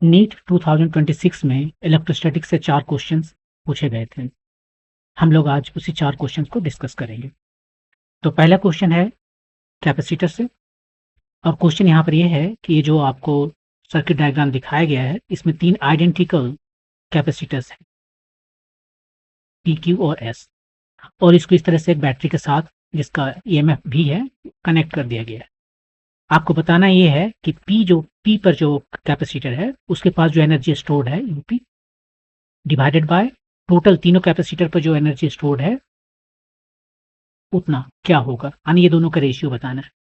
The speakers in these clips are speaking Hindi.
नीट 2026 में इलेक्ट्रोस्टैटिक्स से 4 क्वेश्चंस पूछे गए थे। हम लोग आज उसी 4 क्वेश्चंस को डिस्कस करेंगे। तो पहला क्वेश्चन है कैपेसिटर से, और क्वेश्चन यहाँ पर ये है कि ये जो आपको सर्किट डायग्राम दिखाया गया है, इसमें 3 आइडेंटिकल कैपेसिटर्स हैं, पी, क्यू और एस, और इसको इस तरह से एक बैटरी के साथ, जिसका ईएमएफ भी है, कनेक्ट कर दिया गया है। आपको बताना ये है कि पी पर जो कैपेसिटर है, उसके पास जो एनर्जी स्टोर्ड है, यूपी, डिवाइडेड बाय टोटल तीनों कैपेसिटर पर जो एनर्जी स्टोर्ड है उतना क्या होगा, यानी ये दोनों का रेशियो बताना है।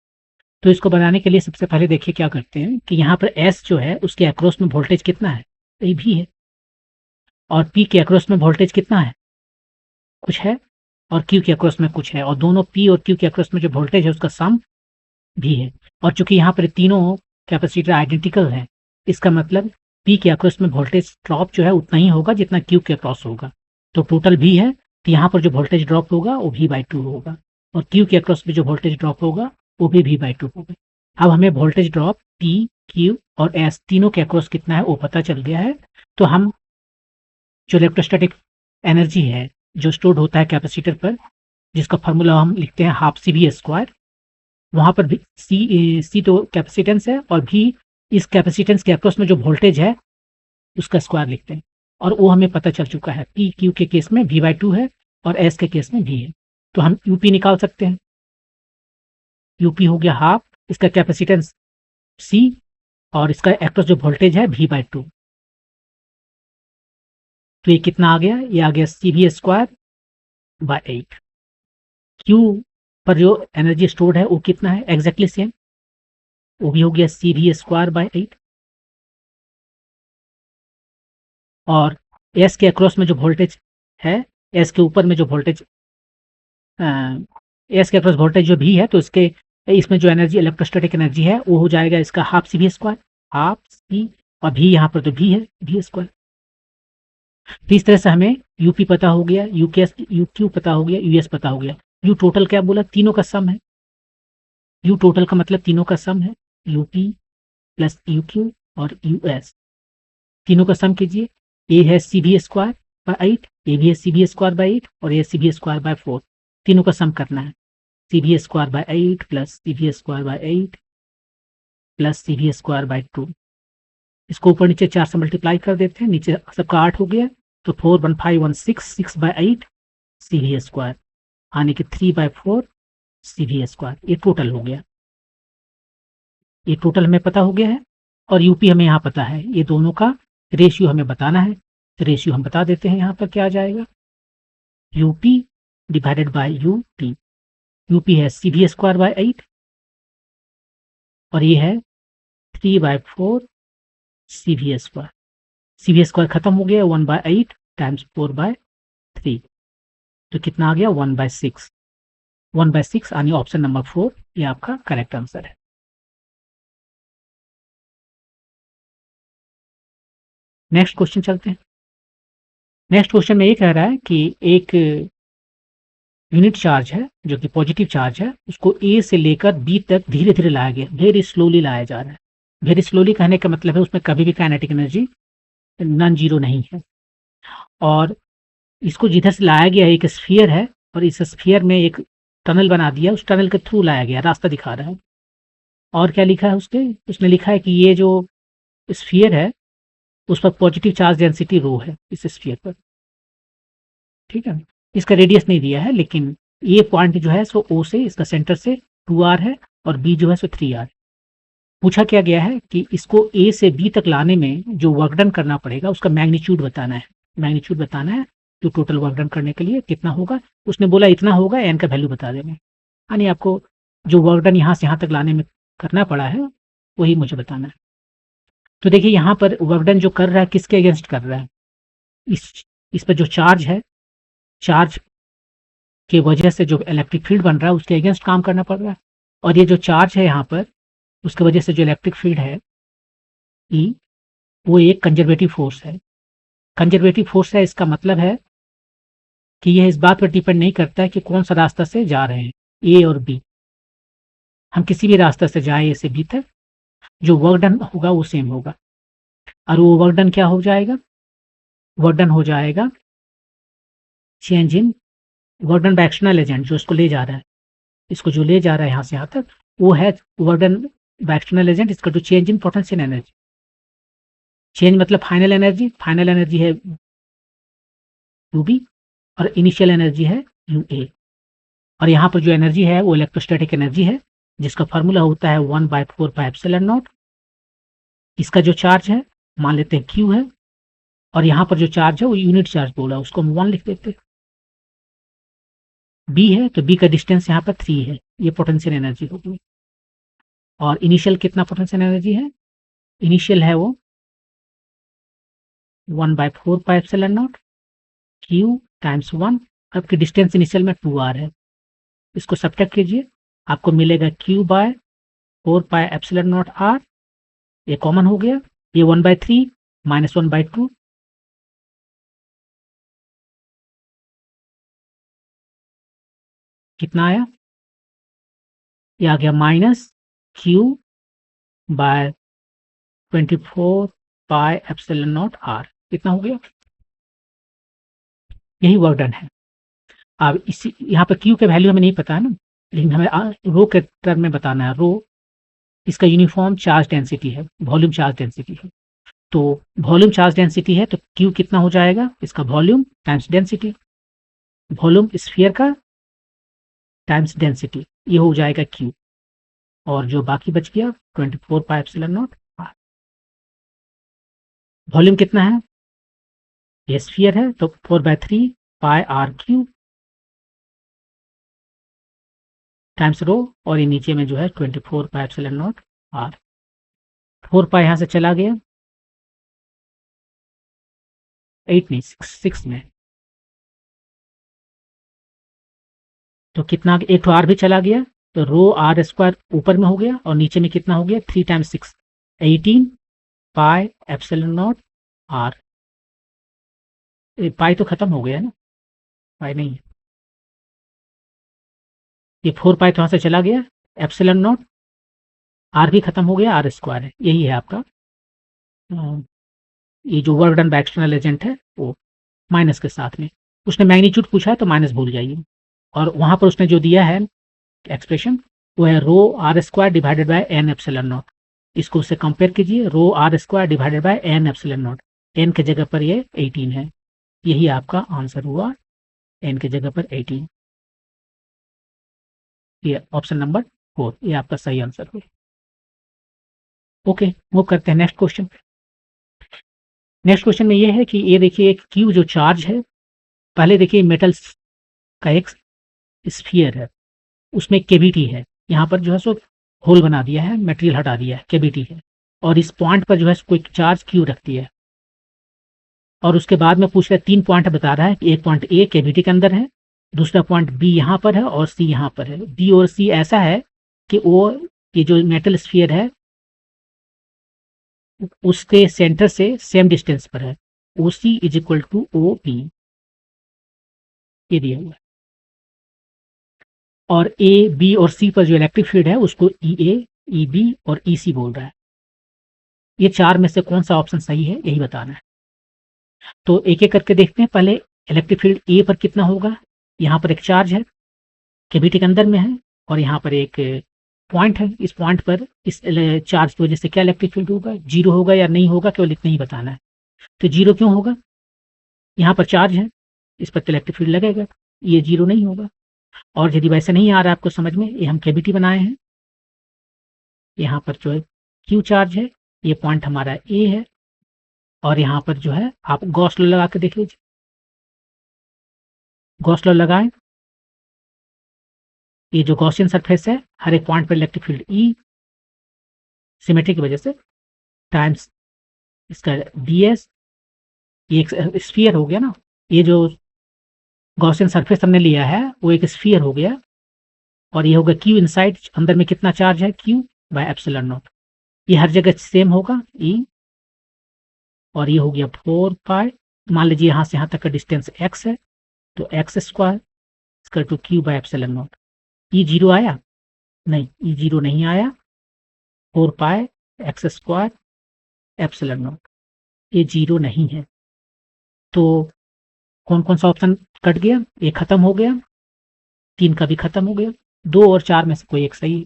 तो इसको बनाने के लिए सबसे पहले देखिए क्या करते हैं कि यहाँ पर एस जो है उसके अक्रॉस में वोल्टेज कितना है, ये भी है, और पी के अक्रॉस में वोल्टेज कितना है, कुछ है, और क्यू के अक्रॉस में कुछ है, और दोनों पी और क्यू के अक्रॉस में जो वोल्टेज है उसका सम भी है। और चूंकि यहाँ पर तीनों कैपेसिटर आइडेंटिकल है, इसका मतलब पी के अक्रॉस में वोल्टेज ड्रॉप जो है उतना ही होगा जितना क्यू के अक्रॉस होगा। तो टोटल भी है, तो यहाँ पर जो वोल्टेज ड्रॉप होगा वो v/2 होगा, और क्यू के अक्रॉस में जो वोल्टेज ड्रॉप होगा वो भी v/2 होगा। अब हमें वोल्टेज ड्रॉप पी, क्यू और एस तीनों के अक्रॉस कितना है वो पता चल गया है। तो हम जो इलेक्ट्रोस्टैटिक एनर्जी है जो स्टोर्ड होता है कैपेसिटर पर, जिसका फॉर्मूला हम लिखते हैं हाफ CV², वहां पर भी सी तो कैपेसिटेंस है, और भी इस कैपेसिटेंस के अक्रॉस में जो वोल्टेज है उसका स्क्वायर लिखते हैं, और वो हमें पता चल चुका है। पी क्यू के केस में v/2 है और एस के केस में v है। तो हम यूपी निकाल सकते हैं। यूपी हो गया हाफ, इसका कैपेसिटेंस सी, और इसका अक्रॉस जो वोल्टेज है v/2। तो ये कितना आ गया, ये आ गया CV²/8। क्यू पर जो एनर्जी स्टोर्ड है वो कितना है, एग्जैक्टली सेम, वो भी हो गया CV²/8। और एस के अक्रॉस में जो वोल्टेज है, एस के ऊपर में जो वोल्टेज, एस के अक्रॉस वोल्टेज जो भी है, तो इसमें जो एनर्जी इलेक्ट्रोस्टैटिक एनर्जी है वो हो जाएगा इसका हाफ CV², हाफ सी, और भी यहाँ पर तो भी है v²। तो इस तरह से हमें यूपी पता हो गया, यूक्यू पता हो गया, यूएस पता हो गया। यू टोटल क्या बोला, तीनों का सम है। यू टोटल का मतलब तीनों का सम है, यूपी प्लस यूक्यू और यूएस, तीनों का सम कीजिए। ए है CV²/8, ए भी है CV²/8, और ए CV²/4, तीनों का सम करना है। CV²/8 plus CV²/8 plus CV²/2, इसको ऊपर नीचे 4 से मल्टीप्लाई कर देते हैं, नीचे सबका 8 हो गया, तो 41516, 6/8 CV², आने के 3/4 CV², ये टोटल हो गया। ये टोटल हमें पता हो गया है, और यूपी हमें यहाँ पता है। ये दोनों का रेशियो हमें बताना है, तो रेशियो हम बता देते हैं। यहाँ पर क्या आ जाएगा, UP divided by UP. UP है CV²/8, और ये है 3/4 CV²। CV² खत्म हो गया, 1/8 टाइम्स 4/3, तो कितना आ गया, 1/6। 1/6 यानी ऑप्शन नंबर 4 ये आपका करेक्ट आंसर है। नेक्स्ट क्वेश्चन चलते हैं। नेक्स्ट क्वेश्चन में ये कह रहा है कि एक यूनिट चार्ज है जो कि पॉजिटिव चार्ज है, उसको ए से लेकर बी तक धीरे धीरे लाया गया, वेरी स्लोली लाया जा रहा है। वेरी स्लोली कहने का मतलब है उसमें कभी भी काइनेटिक एनर्जी नॉन जीरो नहीं है। और इसको जिधर से लाया गया एक स्फीयर है, और इस स्फीयर में एक टनल बना दिया, उस टनल के थ्रू लाया गया, रास्ता दिखा रहा है। और क्या लिखा है उसने लिखा है कि ये जो स्फीयर है उस पर पॉजिटिव चार्ज डेंसिटी रो है, इस स्फीयर पर। ठीक है, इसका रेडियस नहीं दिया है, लेकिन ये पॉइंट जो है सो ओ से, इसका सेंटर से 2r है, और बी जो है सो 3r। पूछा क्या गया है कि इसको ए से बी तक लाने में जो वर्क डन करना पड़ेगा उसका मैग्नीट्यूड बताना है। मैग्नीट्यूड बताना है जो टोटल वर्क डन करने के लिए कितना होगा। उसने बोला इतना होगा, एन का वैल्यू बता देना, यानी आपको जो वर्क डन यहाँ से यहाँ तक लाने में करना पड़ा है वही मुझे बताना है। तो देखिए यहाँ पर वर्क डन जो कर रहा है किसके अगेंस्ट कर रहा है, इस पर जो चार्ज है, चार्ज की वजह से जो इलेक्ट्रिक फील्ड बन रहा है उसके अगेंस्ट काम करना पड़ रहा है। और ये जो चार्ज है यहाँ पर, उसकी वजह से जो इलेक्ट्रिक फील्ड है ई, वो एक कंजर्वेटिव फोर्स है। कंजर्वेटिव फोर्स है, इसका मतलब है कि यह इस बात पर डिपेंड नहीं करता है कि कौन सा रास्ता से जा रहे हैं, ए और बी। हम किसी भी रास्ता से जाए ए से बी तक, जो वर्क डन होगा वो सेम होगा। और वो वर्क डन क्या हो जाएगा, वर्क डन हो जाएगा change in work done by external agent, जो इसको ले जा रहा है, इसको जो ले जा रहा है यहाँ से यहाँ तक, वो है work done by external agent इसका to change in potential energy. Change मतलब फाइनल एनर्जी है यूबी और इनिशियल एनर्जी है यूए। और यहाँ पर जो एनर्जी है वो इलेक्ट्रोस्टैटिक एनर्जी है, जिसका फॉर्मूला होता है 1/4πε0। इसका जो चार्ज है मान लेते हैं क्यू है, और यहाँ पर जो चार्ज है वो यूनिट चार्ज बोला, उसको हम 1 लिख देते हैं। बी है तो बी का डिस्टेंस यहाँ पर 3 है, ये पोटेंशियल एनर्जी होगी। और इनिशियल कितना पोटेंशियल एनर्जी है, इनिशियल है वो 1/4πε0 क्यू टाइम्स 1। आपकी डिस्टेंस इनिशियल में 2r है, इसको सब्ट्रैक्ट कीजिए, आपको मिलेगा q/4πε0r, ये कॉमन हो गया, ये 1/3 माइनस 1/2, कितना आया, ये आ गया -q/24πε0r, कितना हो गया, यही वर्क डन है। अब इसी यहाँ पर क्यू के वैल्यू हमें नहीं पता है ना, लेकिन हमें रो के टर्म में बताना है। रो इसका यूनिफॉर्म चार्ज डेंसिटी है, वॉल्यूम चार्ज डेंसिटी है। तो वॉल्यूम चार्ज डेंसिटी है तो क्यू कितना हो जाएगा, इसका volume times density, volume sphere का टाइम्स डेंसिटी, ये हो जाएगा क्यू। और जो बाकी बच गया 24πε0 r। वॉल्यूम कितना है, ये स्फीयर है तो 4/3πr³ टाइम्स रो, और ये नीचे में जो है 24πε0 r। 4π यहाँ से चला गया, 8 नहीं 6 में, तो कितना, एक तो r भी चला गया, तो रो r स्क्वायर ऊपर में हो गया और नीचे में कितना हो गया 3 टाइम्स 6 18πε0 r। पाई तो खत्म हो गया ना, पाई नहीं है, ये 4π तो यहाँ से चला गया, ε0 r भी खत्म हो गया, r स्क्वायर है, यही है आपका ये जो work done by external agent है वो माइनस के साथ में। उसने मैग्नीट्यूड पूछा है तो माइनस भूल जाइए, और वहां पर उसने जो दिया है एक्सप्रेशन वो है रो r square divided by n ε0। इसको उससे कंपेयर कीजिए, रो r square divided by n ε0, n के जगह पर ये 18 है, यही आपका आंसर हुआ, n के जगह पर 18, ये ऑप्शन नंबर 4, ये आपका सही आंसर हुआ। ओके, मूव करते हैं नेक्स्ट क्वेश्चन पे। नेक्स्ट क्वेश्चन में ये है कि ये देखिए क्यू जो चार्ज है, पहले देखिए मेटल का एक स्फीयर है, उसमें केविटी है, यहाँ पर जो है सो होल बना दिया है, मटेरियल हटा दिया है, केविटी है, और इस पॉइंट पर जो है कोई चार्ज क्यू रखती है। और उसके बाद में पूछ रहा है, 3 पॉइंट बता रहा है कि एक पॉइंट ए केविटी के अंदर है, दूसरा पॉइंट बी यहाँ पर है और सी यहाँ पर है। बी और सी ऐसा है कि वो ये जो मेटल स्फीयर है उसके सेंटर से सेम डिस्टेंस पर है, O C is equal to O B, ये दिया हुआ है। और ए बी और सी पर जो इलेक्ट्रिक फील्ड है उसको ई ए, ई बी और ई सी बोल रहा है। ये 4 में से कौन सा ऑप्शन सही है यही बताना है। तो एक एक करके देखते हैं। पहले इलेक्ट्रिक फील्ड ए पर कितना होगा, यहाँ पर एक चार्ज है, कैविटी के अंदर में है, और यहाँ पर एक पॉइंट है, इस पॉइंट पर इस चार्ज की वजह से क्या इलेक्ट्रिक फील्ड होगा, 0 होगा या नहीं होगा, केवल इतना ही बताना है। तो 0 क्यों होगा, यहाँ पर चार्ज है, इस पर तो इलेक्ट्रिक फील्ड लगेगा, ये 0 नहीं होगा। और यदि वैसे नहीं आ रहा है आपको समझ में, ये हम कैविटी बनाए हैं, यहाँ पर जो है क्यू चार्ज है, ये पॉइंट हमारा ए है, और यहाँ पर जो है आप गॉस लॉ लगा के देख लीजिए, गॉस लॉ लगाएं, ये जो गॉसियन सरफेस है हर एक पॉइंट पर इलेक्ट्रिक फील्ड ई सिमेट्री की वजह से टाइम्स इसका ds, ये एक स्फीयर हो गया ना, ये जो गॉसियन सरफेस हमने लिया है वो एक स्फीयर हो गया, और ये होगा क्यू इनसाइड, अंदर में कितना चार्ज है क्यू बाय एप्सिलॉन नॉट, ये हर जगह सेम होगा ई, और ये हो गया 4π, मान लीजिए यहाँ से यहाँ तक का डिस्टेंस x है, तो x स्क्वायर इसका two Q by epsilon naught. E 0 आया नहीं, ई 0 नहीं आया, 4π x स्क्वायर एप्सिलॉन नॉट, ये 0 नहीं है। तो कौन कौन सा ऑप्शन कट गया? ये खत्म हो गया, 3 का भी खत्म हो गया, 2 और 4 में से कोई एक सही है।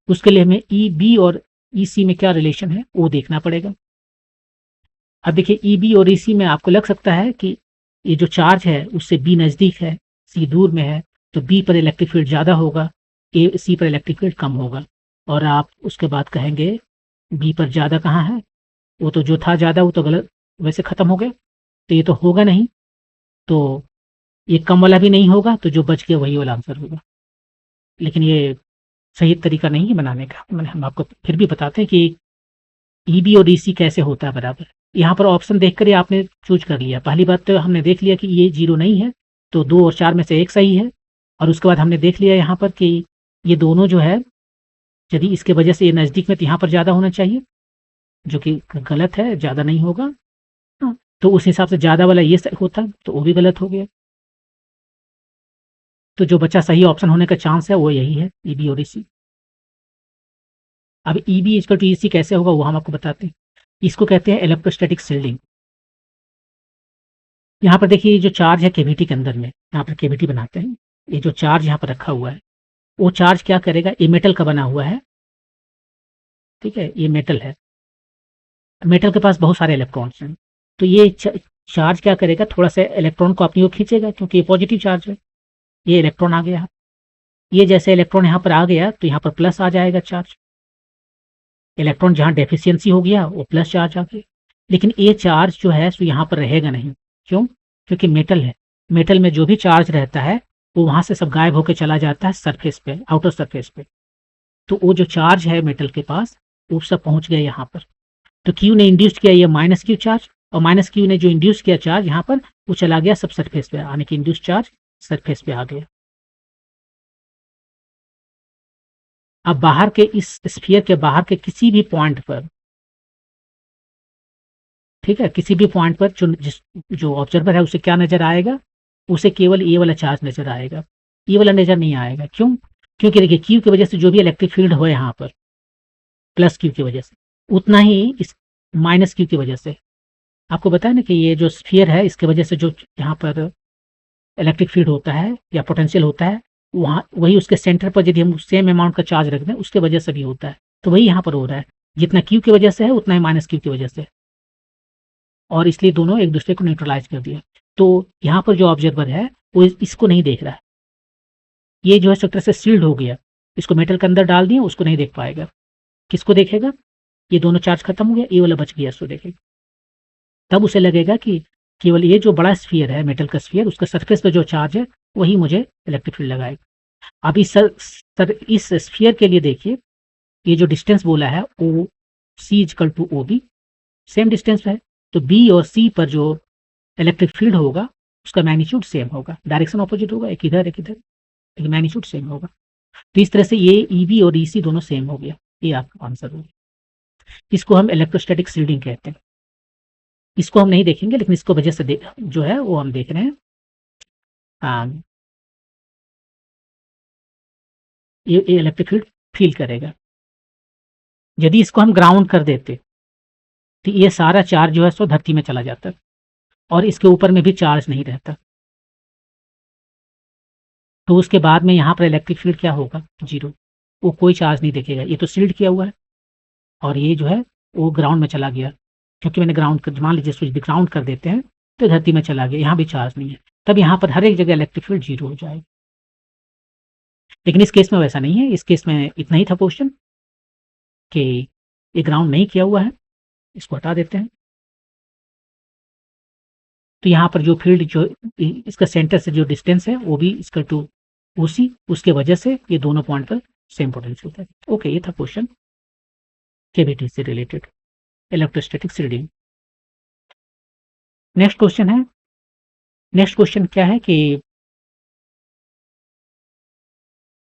उसके लिए हमें ई बी और ई सी में क्या रिलेशन है वो देखना पड़ेगा। अब देखिए ई बी और ई सी में आपको लग सकता है कि ये जो चार्ज है उससे बी नज़दीक है, सी दूर में है, तो बी पर इलेक्ट्रिक फील्ड ज़्यादा होगा, ए सी पर इलेक्ट्रिक फील्ड कम होगा। और आप उसके बाद कहेंगे बी पर ज़्यादा कहाँ है, वो तो जो था ज़्यादा वो तो गलत वैसे ख़त्म हो गया, तो ये तो होगा नहीं, तो ये कम वाला भी नहीं होगा, तो जो बच गया वही वाला आंसर होगा। लेकिन ये सही तरीका नहीं है बनाने का, हम आपको फिर भी बताते हैं कि ई बी और ई सी कैसे होता है बराबर। यहाँ पर ऑप्शन देख कर ही आपने चूज कर लिया। पहली बात तो हमने देख लिया कि ये 0 नहीं है, तो 2 और 4 में से एक सही है। और उसके बाद हमने देख लिया यहाँ पर कि ये दोनों जो है, यदि इसके वजह से ये नज़दीक में, तो यहाँ पर ज़्यादा होना चाहिए, जो कि गलत है, ज़्यादा नहीं होगा। हाँ, तो उस हिसाब से ज़्यादा वाला ये होता, तो वो भी गलत हो गया। तो जो बचा सही ऑप्शन होने का चांस है वो यही है, ई बी और ई सी। अब ई बी इक्वल टू ई सी कैसे होगा वो हम आपको बताते हैं। इसको कहते हैं इलेक्ट्रोस्टैटिक शील्डिंग। यहाँ पर देखिए ये जो चार्ज है केविटी के अंदर में, यहाँ पर केविटी बनाते हैं, ये जो चार्ज यहाँ पर रखा हुआ है, वो चार्ज क्या करेगा, ये मेटल का बना हुआ है, ठीक है, ये मेटल है, मेटल के पास बहुत सारे इलेक्ट्रॉन्स हैं, तो ये चार्ज क्या करेगा, थोड़ा सा इलेक्ट्रॉन को अपनी ओर खींचेगा, क्योंकि ये पॉजिटिव चार्ज है। ये इलेक्ट्रॉन आ गया, ये जैसे इलेक्ट्रॉन यहाँ पर आ गया तो यहाँ पर प्लस आ जाएगा चार्ज, इलेक्ट्रॉन जहाँ डेफिशिएंसी हो गया वो प्लस चार्ज आ गया। लेकिन ये चार्ज जो है सो यहाँ पर रहेगा नहीं, क्यों? क्योंकि मेटल है, मेटल में जो भी चार्ज रहता है वो वहां से सब गायब होकर चला जाता है सरफेस पे, आउटर सरफेस पे। तो वो जो चार्ज है मेटल के पास वो सब पहुंच गया यहाँ पर। तो क्यू ने इंड्यूस किया ये माइनस क्यू चार्ज, और माइनस क्यू ने जो इंड्यूस किया चार्ज यहाँ पर वो चला गया सब सरफेस पे, आने की इंड्यूस चार्ज सरफेस पे आ गया। अब बाहर के इस स्फीयर के बाहर के किसी भी पॉइंट पर, ठीक है, किसी भी पॉइंट पर जो ऑब्जर्वर है उसे क्या नजर आएगा, उसे केवल ये वाला चार्ज नजर आएगा, ये वाला नजर नहीं आएगा। क्यों? क्योंकि देखिए क्यू की वजह से जो भी इलेक्ट्रिक फील्ड हो यहाँ पर प्लस क्यू की वजह से, उतना ही इस माइनस क्यू की वजह से। आपको बताया ना कि ये जो स्फीयर है इसके वजह से जो यहाँ पर इलेक्ट्रिक फील्ड होता है या पोटेंशियल होता है, वहाँ वही उसके सेंटर पर यदि हम सेम अमाउंट का चार्ज रख दें उसके वजह से भी होता है, तो वही यहाँ पर हो रहा है, जितना क्यू की वजह से है उतना ही माइनस क्यू की वजह से, और इसलिए दोनों एक दूसरे को न्यूट्रलाइज कर दिया। तो यहाँ पर जो ऑब्जर्वर है वो इसको नहीं देख रहा है, ये जो है एक तरह से सील्ड हो गया, इसको मेटल के अंदर डाल दिया, उसको नहीं देख पाएगा। किसको देखेगा? ये दोनों चार्ज खत्म हो गया, ये वाला बच गया, इसको देखेगा। तब उसे लगेगा कि केवल ये जो बड़ा स्फीयर है मेटल का स्फीयर, उसका सरफेस पे जो चार्ज है वही मुझे इलेक्ट्रिक फील्ड लगाएगा। अब इस स्फीयर के लिए देखिए, ये जो डिस्टेंस बोला है O C is equal to O B, same distance है, तो बी और सी पर जो इलेक्ट्रिक फील्ड होगा उसका मैग्नीट्यूड सेम होगा, डायरेक्शन ऑपोजिट होगा, एक इधर एक इधर, लेकिन मैग्नीट्यूड सेम होगा। तो इस तरह से ये ई बी और ई सी दोनों सेम हो गया, ये आपका आंसर होगा। इसको हम इलेक्ट्रोस्टैटिक शील्डिंग कहते हैं। इसको हम नहीं देखेंगे, लेकिन इसको वजह से जो है वो हम देख रहे हैं। ये इलेक्ट्रिक फील्ड फील करेगा। यदि इसको हम ग्राउंड कर देते तो ये सारा चार्ज जो है सो धरती में चला जाता और इसके ऊपर में भी चार्ज नहीं रहता। तो उसके बाद में यहाँ पर इलेक्ट्रिक फील्ड क्या होगा? 0, वो कोई चार्ज नहीं देखेगा। ये तो शील्ड किया हुआ है और ये जो है वो ग्राउंड में चला गया, क्योंकि मैंने ग्राउंड कर, मान लीजिए स्विच भी ग्राउंड कर देते हैं तो धरती में चला गया, यहाँ भी चार्ज नहीं है, तब यहाँ पर हर एक जगह इलेक्ट्रिक फील्ड 0 हो जाएगा। लेकिन इस केस में वैसा नहीं है, इस केस में इतना ही था क्वेश्चन कि ये ग्राउंड नहीं किया हुआ है, इसको हटा देते हैं। तो यहाँ पर जो फील्ड जो इसका सेंटर से जो डिस्टेंस है वो भी इसका टू उसी उसके वजह से ये दोनों पॉइंट पर सेम पोटेंशियल है। ओके, ये था क्वेश्चन केवीटी से related, electrostatic reading. Next question है, नेक्स्ट क्वेश्चन क्या है कि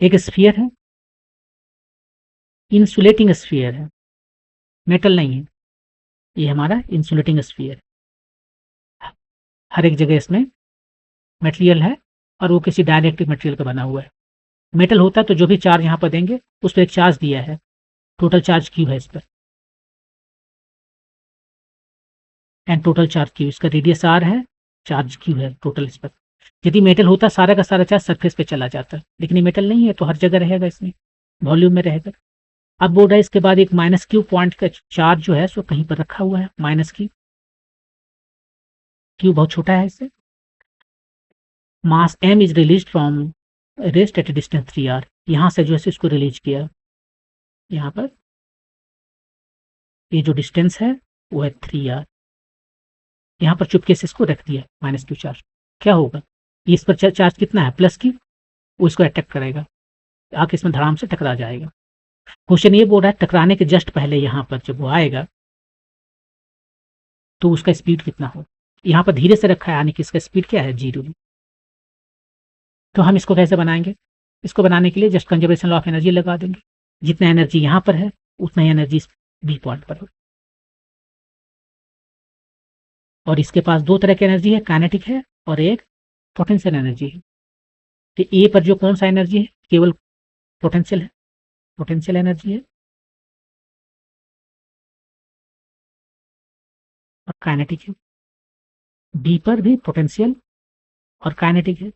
एक स्फीयर है, इंसुलेटिंग स्फीयर है, मेटल नहीं है, ये हमारा इंसुलेटिंग स्फीयर है। हर एक जगह इसमें मटेरियल है और वो किसी डाइलेक्ट्रिक मटेरियल का बना हुआ है। मेटल होता तो जो भी चार्ज यहाँ पर देंगे उस पर एक चार्ज दिया है, टोटल चार्ज क्यू है इस पर। एंड टोटल चार्ज क्यू, इसका रेडियस आर है, चार्ज क्यू है टोटल इस पर। यदि मेटल होता सारा का सारा चार्ज सरफेस पे चला जाता, लेकिन ये मेटल नहीं है तो हर जगह रहेगा, इसमें वॉल्यूम में रहेगा। अब बोर्ड है इसके बाद एक माइनस क्यू पॉइंट का चार्ज जो है सो कहीं पर रखा हुआ है, माइनस क्यू, क्यू बहुत छोटा है इससे। मास m is release from rest at A distance 3r, यहाँ से जो है इसको रिलीज किया, यहाँ पर ये जो डिस्टेंस है वो है 3r, यहाँ पर चुपके से इसको रख दिया माइनस क्यू चार्ज। क्या होगा, इस पर चार्ज कितना है प्लस क्यू, वो इसको अटैक करेगा, आके इसमें धड़ाम से टकरा जाएगा। क्वेश्चन ये बोल रहा है टकराने के जस्ट पहले यहाँ पर जब वो आएगा तो उसका स्पीड कितना हो। यहाँ पर धीरे से रखा है यानी कि इसका स्पीड क्या है, 0। तो हम इसको कैसे बनाएंगे, इसको बनाने के लिए just conservation law of energy लगा देंगे, जितना एनर्जी यहाँ पर है उतना ही एनर्जी बी पॉइंट पर हो। और इसके पास दो तरह की एनर्जी है, काइनेटिक है और एक पोटेंशियल एनर्जी है। तो ए पर जो कौन सा एनर्जी है, केवल पोटेंशियल है, पोटेंशियल एनर्जी है, और काइनेटिक है। बी पर भी पोटेंशियल और काइनेटिक है,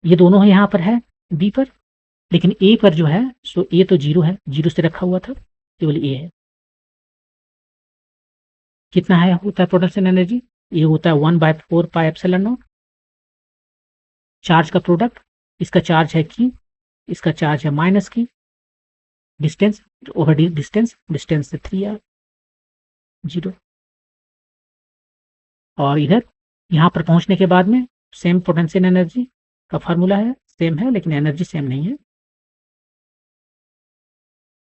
ये दोनों यहाँ पर है बी पर, लेकिन ए पर जो है सो ए तो 0 है, 0 से रखा हुआ था, केवल ए है। कितना है होता है पोटेंशियल एनर्जी, ये होता है 1/4 पाई एप्सिलॉन नॉट, चार्ज का प्रोडक्ट, इसका चार्ज है क्यू, इसका चार्ज है minus Q, distance over distance, distance से 3r 0। और इधर यहाँ पर पहुंचने के बाद में सेम पोटेंशियल एनर्जी का फार्मूला है, सेम है लेकिन एनर्जी सेम नहीं है,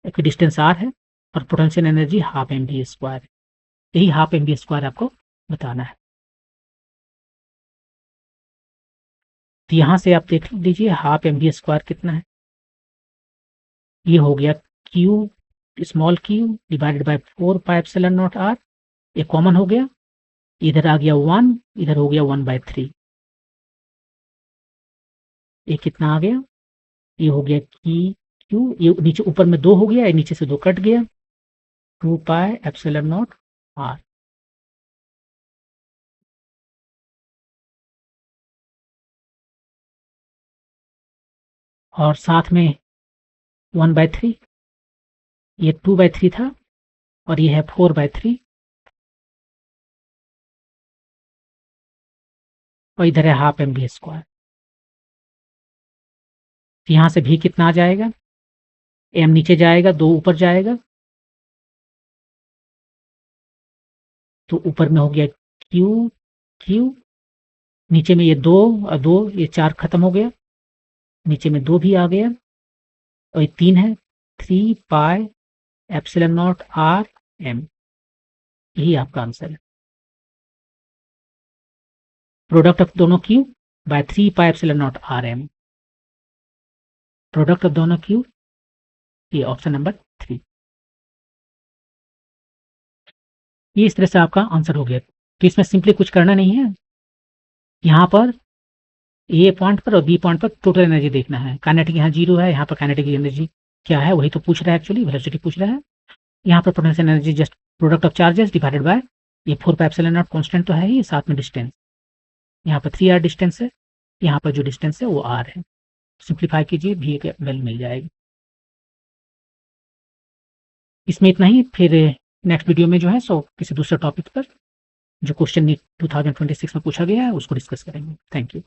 एक डिस्टेंस r है और पोटेंशियल एनर्जी हाफ mv², यही हाफ mv² आपको बताना है। तो यहाँ से आप देख लीजिए हाफ mv² कितना है, ये हो गया q small q divided by 4 pi epsilon not r, ये कॉमन हो गया, इधर आ गया 1, इधर हो गया 1/3, ये कितना आ गया, ये हो गया q, ये नीचे ऊपर में 2 हो गया, ये नीचे से 2 कट गया, 2 पाई एप्सिलॉन नॉट r। और साथ में 1/3, ये 2/3 था और ये है 4/3, और इधर है हाफ mv²। यहाँ से भी कितना आ जाएगा, m नीचे जाएगा, 2 ऊपर जाएगा, तो ऊपर में हो गया q, नीचे में ये 2 और 2, ये 4 खत्म हो गया, नीचे में 2 भी आ गया, और ये 3 है, 3 pi epsilon not r m, यही आपका आंसर है। प्रोडक्ट ऑफ दोनों q by 3 pi epsilon not r m, product of दोनों q, ये ऑप्शन नंबर 3, ये इस तरह से आपका आंसर हो गया। तो इसमें सिंपली कुछ करना नहीं है, यहाँ पर ए पॉइंट पर और बी पॉइंट पर टोटल एनर्जी देखना है, काइनेटिक यहाँ 0 है, यहाँ पर काइनेटिक एनर्जी क्या है वही तो पूछ रहा है, एक्चुअली वेलोसिटी पूछ रहा है। यहाँ पर potential energy just product of charges divided by ये 4 पाई एप्सिलॉन नॉट कांस्टेंट तो है ही, साथ में डिस्टेंस, यहाँ पर 3r डिस्टेंस है, यहाँ पर जो डिस्टेंस है वो r है। सिंप्लीफाई कीजिए, भी एक वैल्यू मिल जाएगी। इसमें इतना ही, फिर नेक्स्ट वीडियो में जो है सो किसी दूसरे टॉपिक पर जो क्वेश्चन 2026 में पूछा गया है उसको डिस्कस करेंगे। Thank you.